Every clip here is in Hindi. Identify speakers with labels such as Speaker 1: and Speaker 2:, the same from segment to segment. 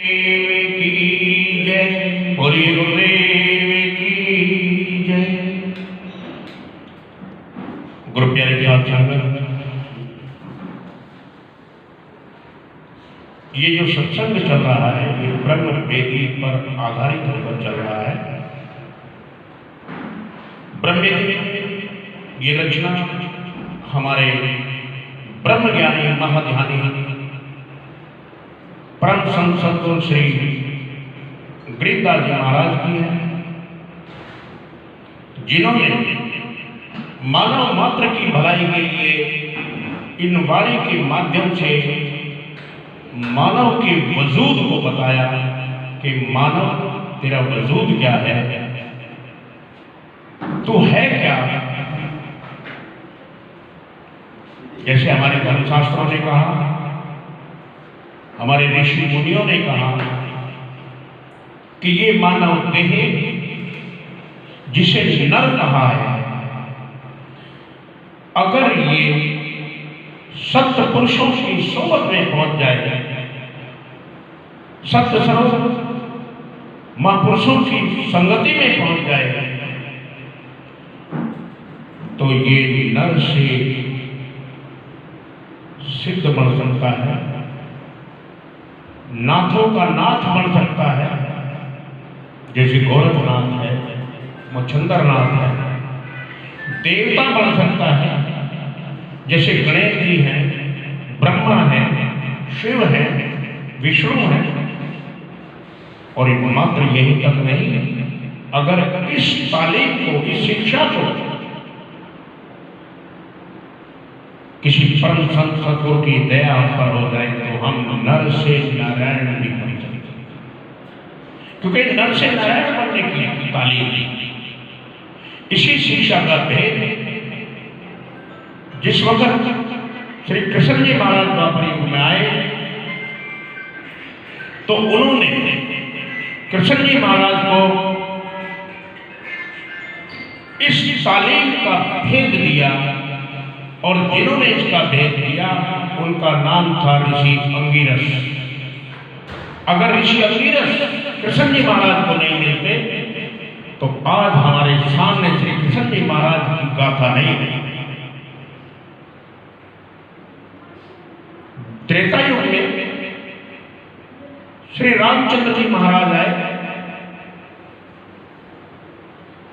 Speaker 1: की जय, बोलिए गुरुदेव की जय। गुरु प्यारे साथ संगत, ये जो सत्संग चल रहा है ये ब्रह्म वेदी पर आधारित होकर चल रहा है। ब्रह्म वेदी ये रचना हमारे ब्रह्म ज्ञानी महाध्यानी परम संत सद्गुरु श्री गरीबदास जी महाराज की है, जिन्होंने मानव मात्र की भलाई के लिए इन वाणी के माध्यम से मानव के वजूद को बताया कि मानव तेरा वजूद क्या है, तू है क्या। जैसे हमारे धर्मशास्त्रों ने कहा, हमारे ऋषि मुनियों ने कहा कि ये मानव देह जिसे नर कहा है, अगर ये सत्य पुरुषों की सोबत में पहुंच जाए, सत्य सरोवर महापुरुषों की संगति में पहुंच जाए, तो ये नर से सिद्ध बन सकता है, नाथों का नाथ बन सकता है। जैसे गोरखनाथ है, मच्छंदरनाथ है, देवता बन सकता है। जैसे गणेश जी हैं, ब्रह्मा है, शिव है, विष्णु है। और मात्र यही तक नहीं, अगर इस तालीम को, इस शिक्षा को किसी परम संत सद्गुरु की दया पर हो जाए तो हम नर से नारायण भी बन सकते हैं। क्योंकि नर से नारायण बनने की तालीम, इसी शिक्षा का भेद जिस वक्त श्री कृष्ण जी महाराज द्वापर युग में आए तो उन्होंने कृष्ण जी महाराज को इस तालीम का भेद दिया, और जिन्होंने इसका भेद दिया उनका नाम था ऋषि अंगिरस। अगर ऋषि अंगिरस कृष्ण जी महाराज को नहीं मिलते तो आज हमारे सामने श्री कृष्ण जी महाराज की गाथा नहीं है। त्रेता युग में श्री रामचंद्र जी महाराज आए।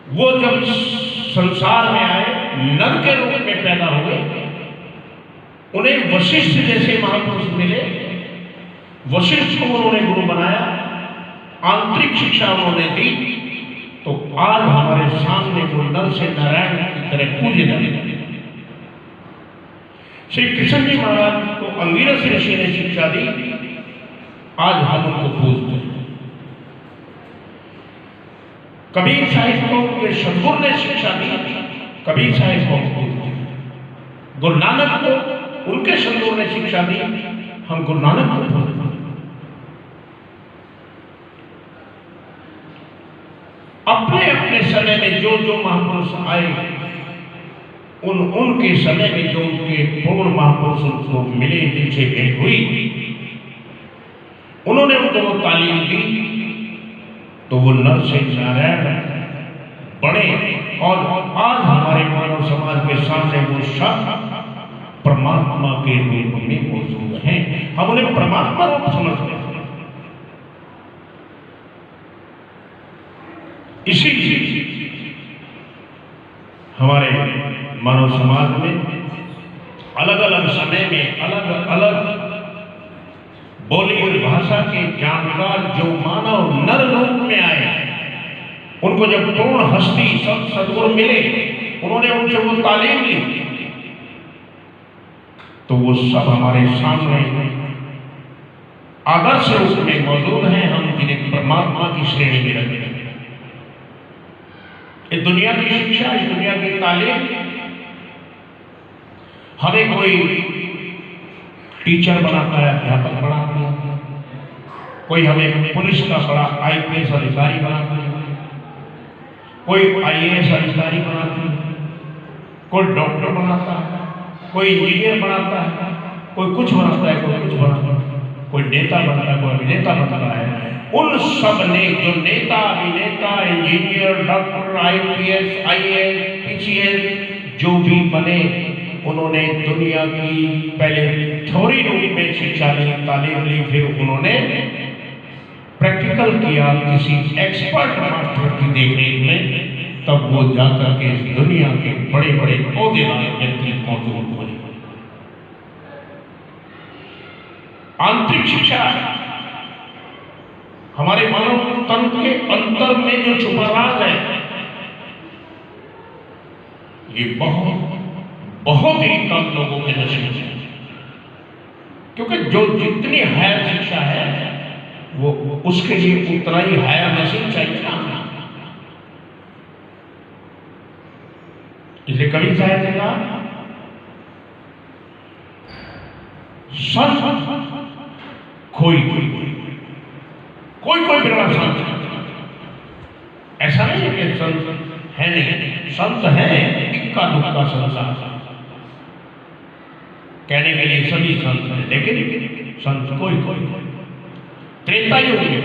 Speaker 1: वो जब संसार में आए, नर के रूप में पैदा हुए, उन्हें वशिष्ठ जैसे महापुरुष मिले। वशिष्ठ को उन्होंने गुरु बनाया, आंतरिक शिक्षा उन्होंने दी, तो आज हमारे सामने वो नर से नारायण की तरह पूजे जाते। श्री कृष्ण जी महाराज को अंगिरस ऋषि ने शिक्षा दी, आज हम उनको पूजते हैं। कबीर साहिब को उनके सद्गुरु ने शिक्षा दी, कबीर साहिब को पूजते हैं। गुरु नानक को उनके सद्गुरु ने शिक्षा दी, हम गुरु नानक को पूजते हैं। अपने अपने समय में जो जो महापुरुष आए, उनके समय में जो उनके पूर्ण महापुरुषों को मिले, जिनसे भेंट हुई, उन्होंने उनको वो तालीम दी, तो वो नर से नारायण बने। और आज हमारे मानव समाज के सामने वो शब्द परमात्मा के रूप में मौजूद हैं। हम उन्हें परमात्मा रूप समझते हैं। इसीलिए हमारे मानव समाज में अलग अलग समय में अलग अलग बोली और भाषा के जानकार जो मानव नर रूप में आए, उनको जब पूर्ण हस्ती सब सद्गुरु मिले, उन्होंने उनसे वो तालीम ली, तो वो सब हमारे सामने आदर्श रूप में मौजूद हैं। हम जिन्हें परमात्मा की श्रेणी में रखते हैं। इस दुनिया की शिक्षा, इस दुनिया की तालीम, हमें कोई टीचर बनाता है, अध्यापक बनाता है, कोई हमें पुलिस का बड़ा IPS अधिकारी बनाता है, कोई IAS अधिकारी बनाता है, कोई डॉक्टर बनाता है, कोई इंजीनियर बनाता है, कोई कुछ बनाता है, कोई कुछ बनाता है। कोई नेता बनता है, कोई अभिनेता बनता है, उन सब ने जो नेता, अभिनेता, engineer, doctor, IPS, IAS, PCS जो भी बने, उन्होंने दुनिया की पहले थ्योरी रूप में शिक्षा ली, तालीम ली, फिर उन्होंने प्रैक्टिकल किया किसी एक्सपर्ट मास्टर की देखरेख में, तब वो जाकर के इस दुनिया के बड़े बड़े औहदेदार व्यक्ति मौजूद हुए। आंतरिक शिक्षा हमारे मानव तन के अंतर में जो छुपा राज है, ये बहुत ही कम लोगों के नसीब है, क्योंकि जो जितनी हायर शिक्षा है वो उसके लिए उतना ही हायर नसीब चाहिए ना। इसलिए कवि साहब ने कहा, संत कोई बिगड़ा संत, ऐसा नहीं है कि संत है नहीं, संत है, इक्का दुक्का संसार, कहने के लिए सभी संत हैं, लेकिन संत कोई। त्रेता युग में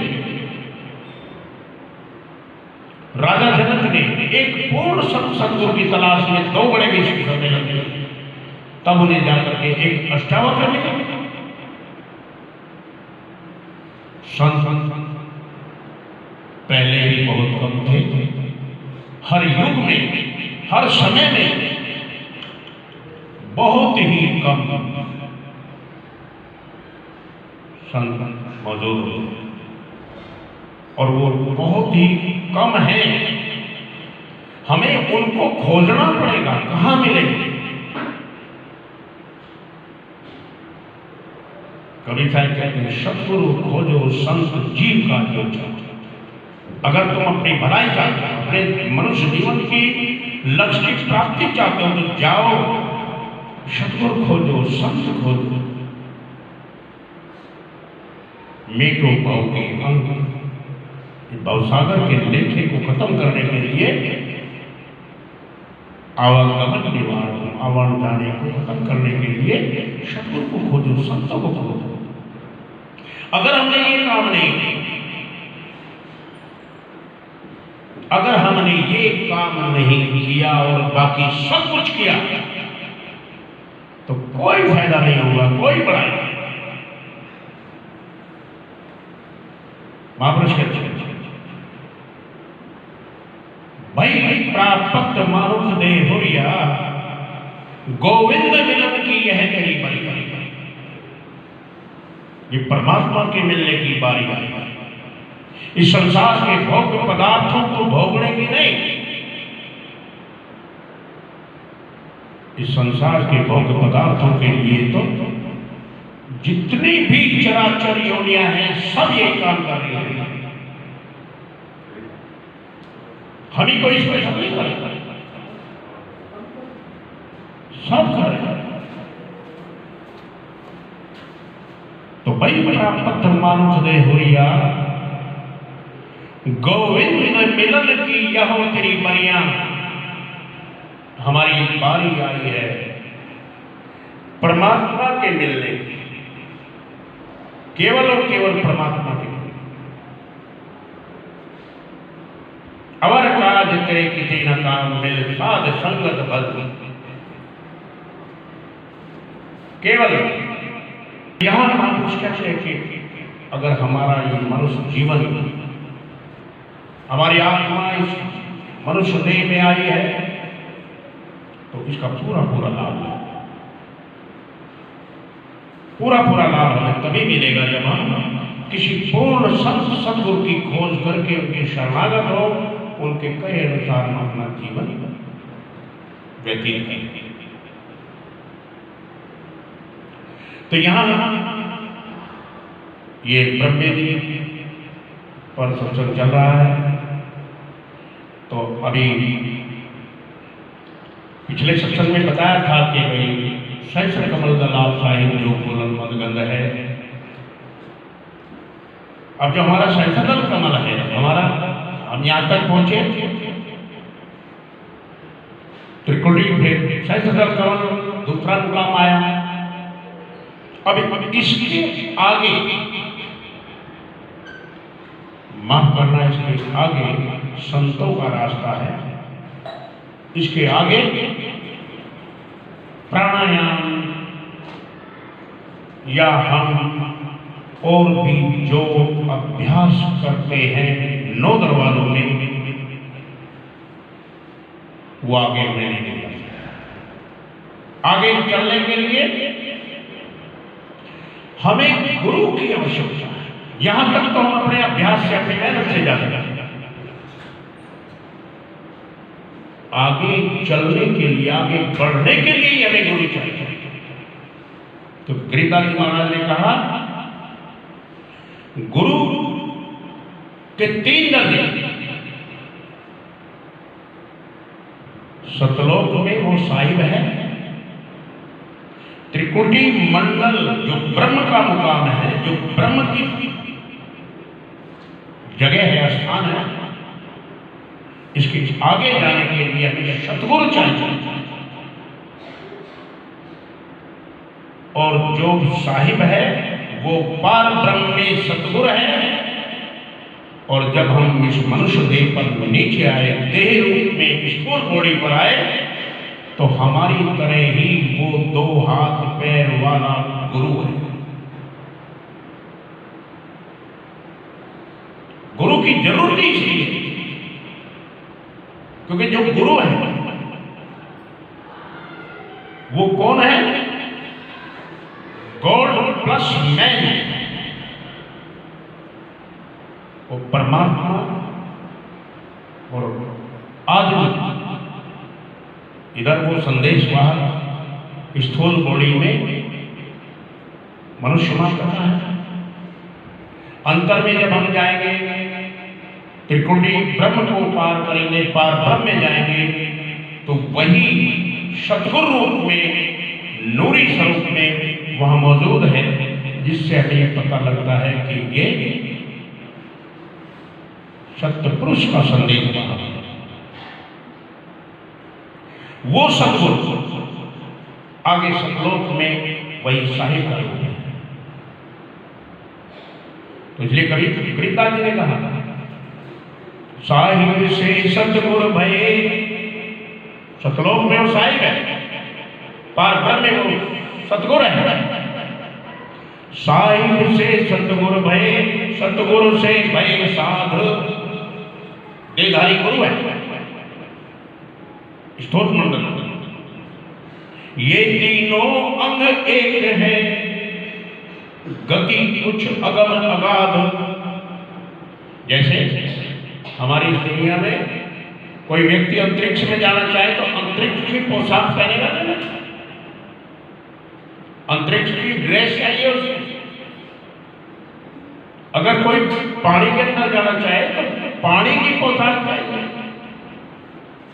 Speaker 1: राजा जनक ने एक पूर्ण संत सदगुरु की तलाश में 2 बड़े विश्व सम्मेलन किए, तब उन्हें जाकर के एक अष्टावक्र मिला। संत पहले ही बहुत कम थे, हर युग में, हर समय में बहुत ही कम संत मौजूद होते, और वो बहुत ही कम है। हमें उनको खोजना पड़ेगा, कहां मिलेंगे। कवि साहब कहते हैं, सतगुरु खोजो संत जीव का जो चाहो। अगर तुम अपनी भलाई चाहते हो, अपने मनुष्य जीवन की लक्ष्य की प्राप्ति चाहते हो, तो जाओ सतगुरु खोजो, संत खोजो। मेटो भाव के अंक, भवसागर के लेखे को खत्म करने के लिए आवागमन निवारण, आवान जाने को खत्म करने के लिए सतगुरु को खोजो, संतों को खोजो। अगर हमने ये काम नहीं किया, अगर हमने ये काम नहीं किया और बाकी सब कुछ किया, तो कोई फायदा नहीं होगा, कोई बड़ाई नहीं। महापुरुष कहते हैं, भाई प्राप्त मानुष दे हुरिया, गोविंद मिलन की यह तेरी बड़ी बारी। ये परमात्मा के मिलने की बारी आई है। इस संसार के भोग्य पदार्थों को भोगने की नहीं, इस संसार के भोग्य पदार्थों के लिए तो जितनी भी चराचर योनियां हैं, सब ये काम कर रही है। हम ही कोई इसमें सब नहीं कर, सब कर रहे हैं। तो भाई प्राप्त मानुष दे हुरिया, गोविंद मिलन की यह तेरी बनिया। हमारी बारी आई है परमात्मा के मिलने की, केवल और केवल परमात्मा के। अवर काज तेरे किसी न काम मिल, साध संगत बल। केवल यहां महापुरुष कहते हैं कि अगर हमारा ये मनुष्य जीवन, हमारी आत्मा इस मनुष्य देह में आई है, तो इसका पूरा पूरा लाभ है। पूरा पूरा लाभ हमें तभी मिलेगा जब हम किसी पूर्ण संत सदगुरु की खोज करके उनके शरणागत हो, उनके कहे अनुसार हम अपना जीवन व्यतीत करें। तो यहां ये ब्रह्मवेदी पर सत्संग चल रहा है। तो अभी पिछले सत्संग में बताया था कि भाई सहस्र कमल दलाल साहिब जो फूलन मदगंध है, अब जो हमारा सहस्र कमल है, हमारा हम यहाँ तक पहुंचे त्रिकुटी, फिर सहस्र कमल दूसरा मुकाम आया। अब इसके आगे माफ करना, इसके आगे संतों का रास्ता है, इसके आगे प्राणायाम या हम और भी जो अभ्यास करते हैं 9 दरवाजों में, वो आगे हमें नहीं मिल सकता। आगे चलने के लिए हमें गुरु की आवश्यकता है। यहां तक तो हम अपने अभ्यास से, अपनी मेहनत से जाते हैं। आगे चलने के लिए, आगे बढ़ने के लिए हमें गुरु चाहिए। तो गरीबदास जी महाराज ने कहा, गुरु के 3 दर्जे। सतलोक में वो साहिब है, त्रिकुटी मंडल जो ब्रह्म का मुकाम है, जो ब्रह्म की जगह है, स्थान है, इसके आगे जाने के लिए हमें सतगुरु चाहिए। और जो साहिब है वो पार ब्रह्म में सतगुरु है। और जब हम इस मनुष्य देह पर नीचे आए, देह रूप में स्थूल बॉडी पर आए, तो हमारी तरह ही वो 2 हाथ पैर वाला गुरु है। गुरु की जरूरत ही इसलिए क्योंकि जो गुरु है वो कौन है? गॉड प्लस मैन, वो परमात्मा और आदमी। इधर वो संदेशवाहक स्थूल बॉडी में मनुष्य मात्र है। अंतर में जब हम जाएंगे, त्रिकुटी ब्रह्म को पार करेंगे, पार ब्रह्म में जाएंगे, तो वही सतगुरु रूप में, नूरी स्वरूप में वहां मौजूद है, जिससे हमें पता लगता है कि ये सत्य पुरुष का संदेश है। वो सतगुरु आगे सतलोक में वही साहिब का रूप है। तो इसलिए कभी गरीबदास जी ने कहा, साहिब से सतगुरु भये। सतलोक में वो साहिब है, पार ब्रह्म में वो सतगुरु है। साहिब से सतगुरु भये, सतगुरु से भये साध। देहधारी गुरु है, स्तोत्र मंडल। ये तीनों अंग एक है, गति कुछ अगम अगाध। जैसे हमारी इस दुनिया में कोई व्यक्ति अंतरिक्ष में जाना चाहे तो अंतरिक्ष की पोशाक पहनेगा ना, अंतरिक्ष की ड्रेस चाहिए उसे। अगर कोई पानी के अंदर जाना चाहे तो पानी की पोशाक चाहिए।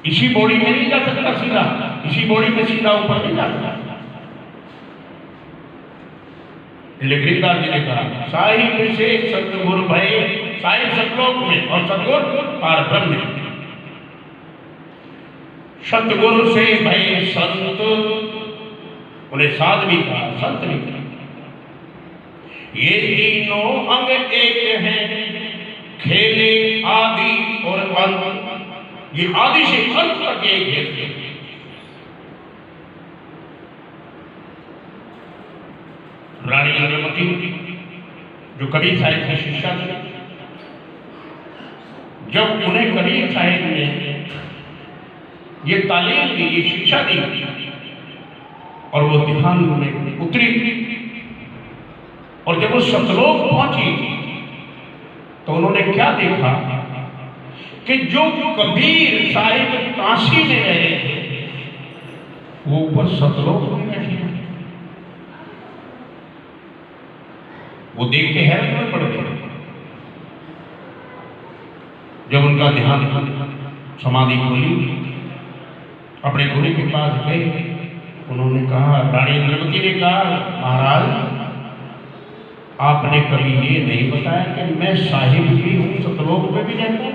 Speaker 1: इसी बॉडी में नहीं जा सकता सीधा, इसी बॉडी में सीधा ऊपर नहीं जा सकता। गरीबदास जी ने कहा, साहिब से सतगुरु भये। साहिब सतलोक में और सतगुरु पार ब्रह्म में। सतगुरु से भये संत, उन्हें साध भी कहा, संत भी कहा। ये तीनों अंग एक हैं, खेले आदि और अंत। ये आदि से अंत तक एक है। रानी इंद्रमती जो कबीर साहिब की शिष्या थी, जब उन्हें कबीर साहिब ने ये तालीम दी, ये शिक्षा दी और वो ध्यान में उतरी, और जब वो सतलोक पहुंची तो उन्होंने क्या देखा कि जो कबीर साहिब काशी में रहे थे वो ऊपर सतलोक में बैठे। वो देख के हैरत में पड़ गए। जब उनका ध्यान समाधि खोली, अपने गुरु के पास गए, उन्होंने कहा, रानी इंद्रमती ने कहा, महाराज आपने कभी ये नहीं बताया कि मैं साहिब भी हूं, सतलोक में भी जाता हूं।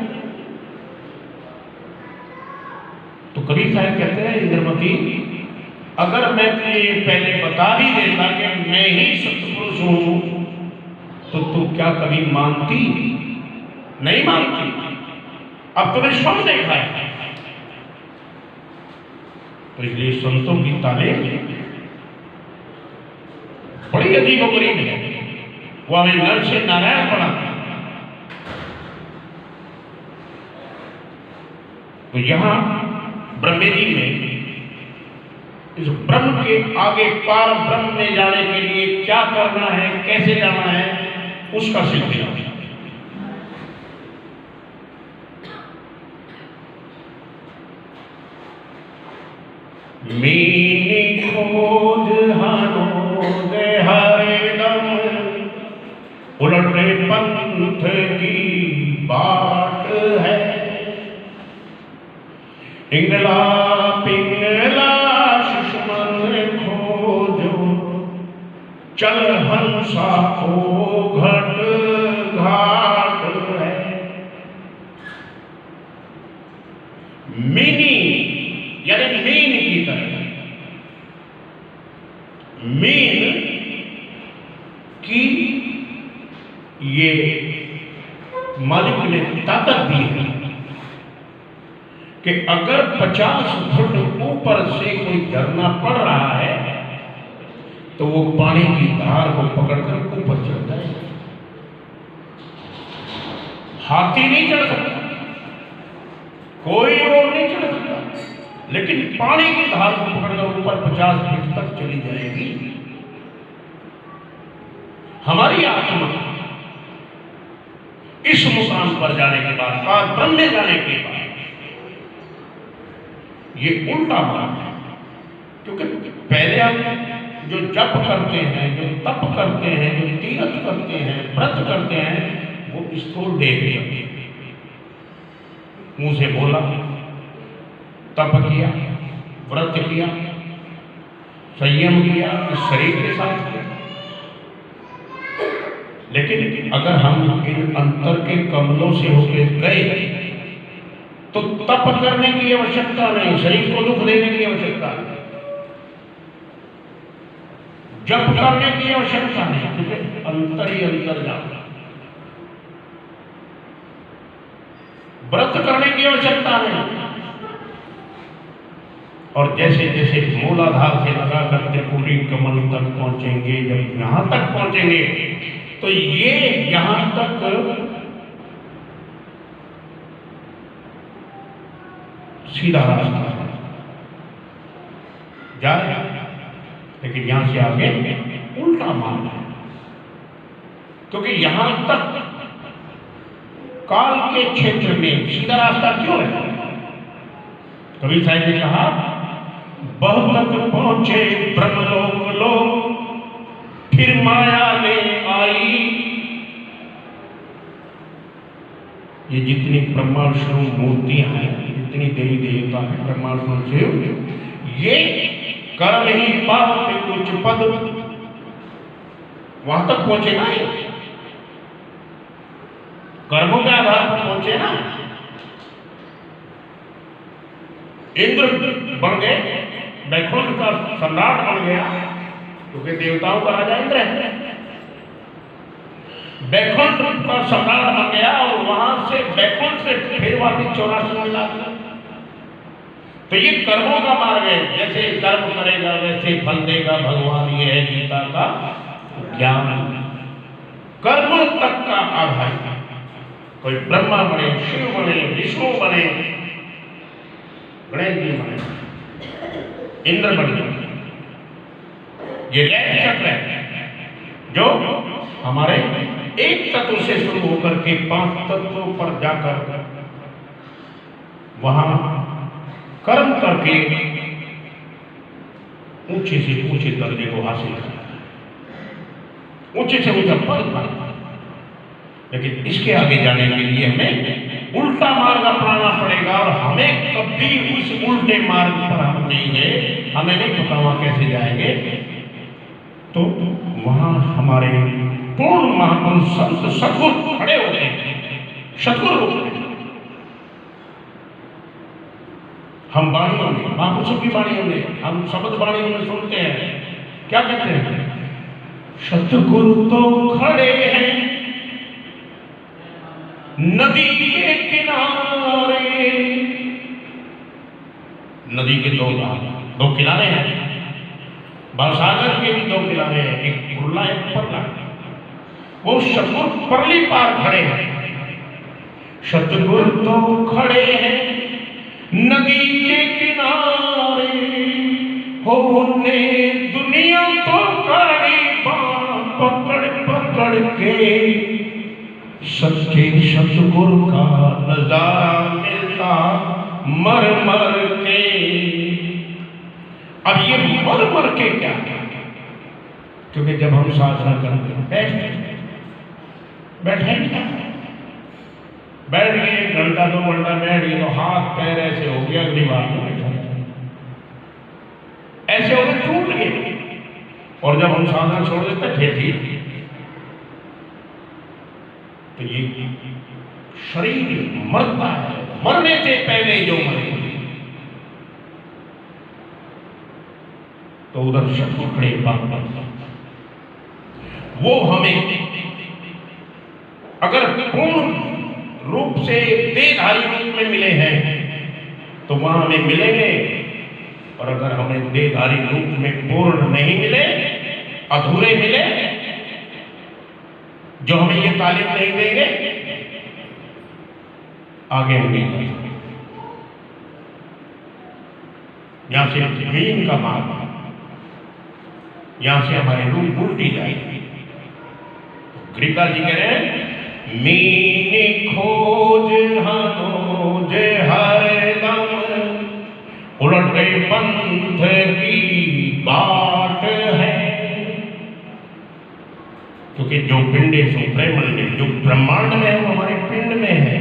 Speaker 1: तो कबीर साहिब कहते हैं, इंद्रमती अगर मैं तुझे पहले बता भी देता कि मैं ही सतपुरुष हूं, तो तू क्या कभी मानती? नहीं मानती। अब तुमने स्वयं देखा है। तो इसलिए संतों की तालीम बड़ी अजीबोगरीब है। वो हमें नर से नारायण बनाता है। तो यहां ब्रह्मवेदी में इस ब्रह्म के आगे पार ब्रह्म में जाने के लिए क्या करना है, कैसे जाना है, उसका सिलसिला है। मीनी खोज हनोज हरदम उलटे पंथ की बाट है। इंगला पिंगला सुषमन खोजो चल हंसा को घट घाट है। मिनी यानी मीन की तरह, मीन की ये मालिक ने ताकत दी है कि अगर 50 फुट ऊपर से कोई झरना पड़ रहा है तो वो पानी की धार को पकड़कर ऊपर चढ़ जाए। हाथी नहीं चढ़ सकता, कोई और नहीं चढ़ सकता, लेकिन पानी की धार को पकड़कर ऊपर 50 फीट तक चली जाएगी। हमारी आत्मा इस मुकाम पर जाने के बाद, पार ब्रह्म में जाने के बाद, ये उल्टा मार्ग है। क्योंकि पहले हम जो जप करते हैं, जो तप करते हैं, जो तीर्थ करते हैं, व्रत करते हैं, वो स्थूल देह में मुंह से बोला, तप किया, व्रत किया, संयम किया, इस शरीर के साथ किया। लेकिन अगर हम इन अंतर के कमलों से होकर गए तो तप करने की आवश्यकता नहीं, शरीर को दुख देने की आवश्यकता नहीं, जप करने की आवश्यकता नहीं, क्योंकि अंतर ही अंतर जाता। व्रत करने की आवश्यकता नहीं। और जैसे जैसे मूलाधार से लगाकर त्रिपुरी कमल तक पहुंचेंगे, जब यहां तक पहुंचेंगे तो ये यहां तक सीधा रास्ता है, जा रहे हैं, लेकिन यहां से आगे उल्टा मार्ग है। क्योंकि यहां तक काल के क्षेत्र में सीधा रास्ता क्यों है? कबीर साहब ने कहा, बहुत तक पहुंचे ब्रह्मलोक लोग, फिर माया ले आई। ये जितनी ब्रह्मांड मूर्तियां हैं, जितनी देवी देवता है ब्रह्मांड से, ये कर्म ही पाप कुछ पद, वहां तक पहुंचे ना, कर्मों के आधार पर पहुंचे ना। इंद्र बन गए, वैकुंठ का सम्राट बन गया, क्योंकि देवताओं का राजा इंद्र है। वैकुंठ का सम्राट बन गया और वहां से वैकुंठ से फिर वापिस 84 लाख। तो ये कर्मों का मार्ग है, जैसे कर्म करेगा वैसे फल देगा भगवान, ये है गीता का ज्ञान। कर्म तक का आधार, कोई ब्रह्मा बने, शिव बने, विष्णु बने, गणेश जी बने, इंद्र बने, ये रैत चक्र है जो हमारे एक तत्व से शुरू होकर के 5 तत्वों पर जाकर वहां कर्म करके ऊंचे से ऊंचे दर्जे को हासिल करता है, ऊंचे से ऊंचा पद पाता है। लेकिन इसके आगे जाने के लिए हमें उल्टा मार्ग अपनाना पड़ेगा, और हमें कभी उस उल्टे मार्ग पर हम नहीं गए, हमें नहीं पता वहां कैसे जाएंगे। तो वहां हमारे पूर्ण महापुरुष संत सद्गुरु खड़े होते हैं, सद्गुरु। हम वाणियों में, महापुरुषों की वाणियों में, हम शब्द वाणियों में सुनते हैं, क्या कहते हैं? सतगुरु तो खड़े हैं, नदी के किनारे, नदी के दो किनारे हैं, भवसागर के भी दो किनारे हैं, एक कुर्ला एक परला। वो सतगुरु परली पार खड़े हैं, सतगुरु तो खड़े हैं नदी के किनारे, हो ने दुनिया तो कड़ी पकड़ पकड़ के, सच्चे सतगुरु का नजारा मिलता मर मर के। अब ये मर मर के क्या, क्योंकि जब हम साधना करते बैठ गए घंटा 2 घंटा बैठ गए तो हाथ पैर ऐसे हो गया, अगली बार ऐसे हो गए, टूट गए। और जब हम साधना छोड़ देते थे ठीक, तो ये शरीर मरता है, मरने से पहले जो मरे। तो उधर शत्रुखड़े वो हमें अगर पूर्ण रूप से देहधारी रूप में मिले हैं तो वहां हमें मिलेंगे, और अगर हमें देहधारी रूप में पूर्ण नहीं मिले, अधूरे मिले, जो हमें ये तालीम नहीं देंगे, आगे हम नहीं बढ़ सकते। यहां से जमीन का मार्ग, यहां से हमारी रूह उल्टी जाएगी। गरीबदास जी कह रहे हैं, मीनी खोज हनोज हरदम, उलटे पंथ की बाट है। क्योंकि जो पिंडे सो ब्रह्मांड, जो ब्रह्मांड में है वो हमारे पिंड में है।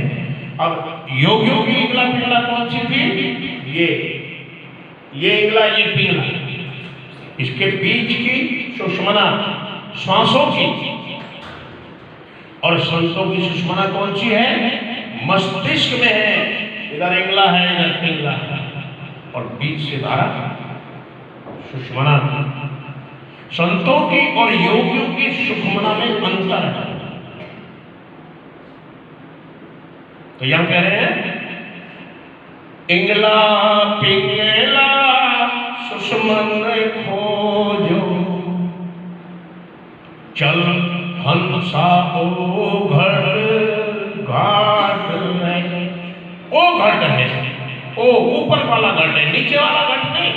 Speaker 1: अब योगियों की इंगला पिंगला कौन सी थी? ये इंगला, ये पिंगला, इसके बीच की सुषमना श्वासों की, और संतों की सुषमना कौन सी है? मस्तिष्क में है। इधर इंगला है, इधर पिंगला है, और बीच से धारा सुषमना। संतों की और योगियों की सुषमना में अंतर है। तो यहां कह रहे हैं, इंगला पिंगला सुषमन खोजो, चल हंसा ओ घट घाट है। ओ घट है, ओ ऊपर वाला घट है, नीचे वाला घट नहीं।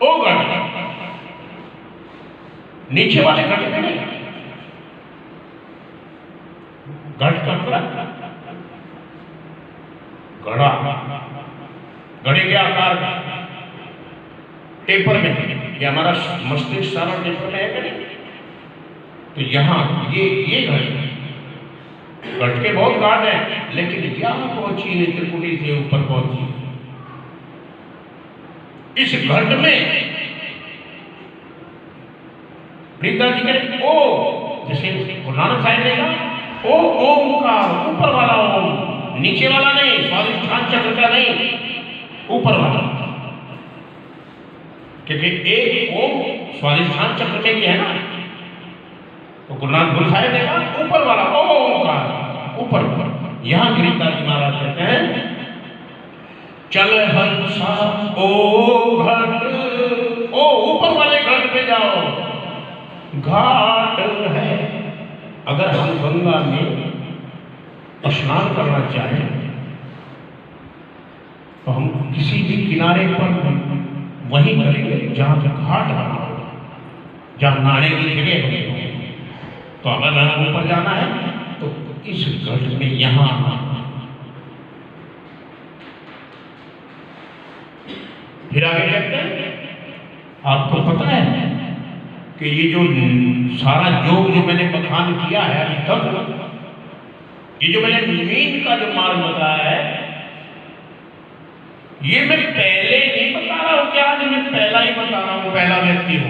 Speaker 1: ओ घट नीचे वाले घट में नहीं, घट का घड़ा, घड़े के आकार का, टेपर में, ये हमारा मस्तिष्क सारा टेपर में है कि नहीं? तो यहाँ ये घट के बहुत घाट है, लेकिन यहाँ पहुंची है, त्रिपुटी से ऊपर पहुंची। इस घट में गरीबदास जी कह, ओ जैसे गुरु नानक साहिब ने कहा, ओ ओम का ऊपर वाला ओम, नीचे वाला नहीं, स्वादिष्ठान चक्र का नहीं, ऊपर वाला। क्योंकि एक ओम स्वादिष्ठान चक्र में भी है ना, तो गुरु साहिब ने कहा ऊपर वाला ओम का ऊपर। यहां गरीबदास जी महाराज कहते हैं, चल हंसा ओ घट, ओ ऊपर वाले घट पे जाओ, घाट है। अगर हम गंगा में स्नान करना चाहें तो हम किसी भी किनारे पर वहीं करेंगे जहां घाट बना हो, जहां नहाने की जगह बनी हो। तो अगर हमें ऊपर जाना है तो इस घट में यहां फिर आगे कहते हैं, आपको पता है कि ये जो सारा योग जो मैंने बखान किया है अभी तक, ये जो मैंने नींद का जो मार्ग बताया है, ये मैं पहले नहीं बता रहा हूं कि आज मैं पहला ही बता रहा हूं, पहला व्यक्ति हूं।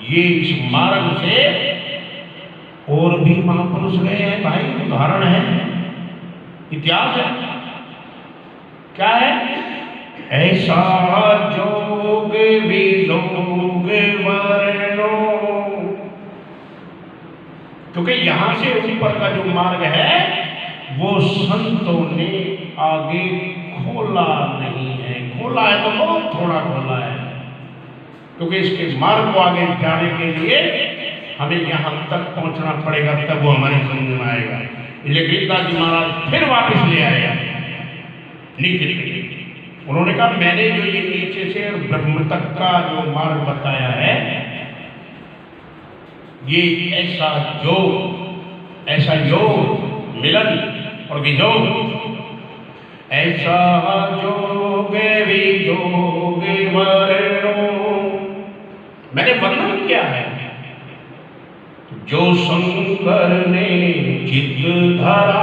Speaker 1: ये इस मार्ग से और भी महापुरुष गए हैं भाई, उदाहरण है, इतिहास है। क्या है? ऐसा जोग भी लोग वर्णो, क्योंकि यहां से ऊपर का जो मार्ग है वो संतों ने आगे खोला नहीं है। खोला है तो बहुत थोड़ा खोला है, क्योंकि इसके मार्ग को आगे जाने के लिए हमें यहां तक पहुंचना पड़ेगा, तब वो हमारी समझ में आएगा। इसलिए गिरिदास जी महाराज फिर वापस ले आए नीचे। उन्होंने कहा मैंने जो ये नीचे से ब्रह्म तक का जो मार्ग बताया है, ये ऐसा योग मिलन और वियोग, ऐसा जोग वियोग वर्णो, मैंने वर्णन किया है जो शंकर ने चित्त धरा।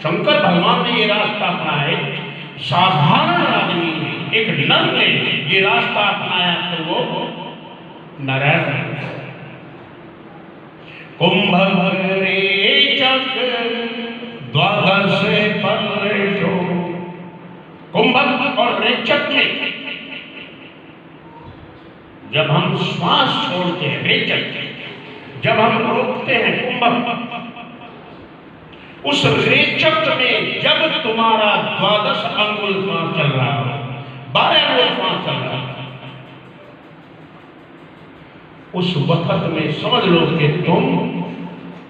Speaker 1: शंकर भगवान ने ये रास्ता अपनाया, साधारण आदमी ने, एक नर ने ये रास्ता अपनाया तो वो नारायण। कुंभ रेचक द्वादश पलटो, कुंभक और रेचक में जब हम श्वास छोड़ते हैं, रेचक जब हम रोकते हैं, कुंभक उस रेचक में जब तुम्हारा 12 अंगुल श्वास चल रहा हो, 12 अंगुल श्वास चल रहा हो, उस वक्त में समझ लो कि तुम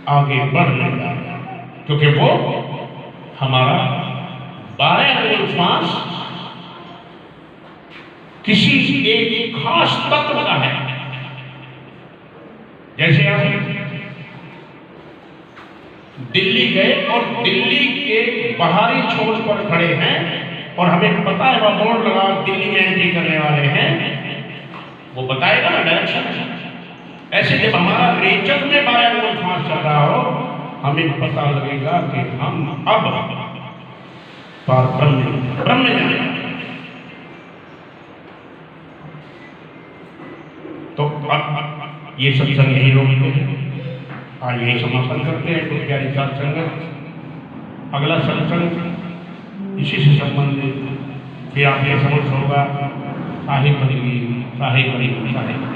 Speaker 1: आगे बढ़ नहीं जा रहे, क्योंकि वो हमारा 12 अंगुल श्वास किसी एक खास तत्व का है। जैसे हम दिल्ली गए और दिल्ली के बाहरी छोर पर खड़े हैं और हमें पता है वह बोर्ड लगा दिल्ली में एंट्री करने वाले हैं, वो बताएगा ना डायरेक्शन। ऐसे जब हमारा रेचक में 12 अंगुल श्वास चल रहा हो, हमें पता लगेगा कि हम अब पार ब्रह्म जाने। तो अब ये सत्संग यही रोकते हैं, आज यही समापन करते हैं। तो प्यारी साथ संगत, अगला सत्संग इसी से संबंधित फिर आप ये समझ होगा साहिब बनी साहिब।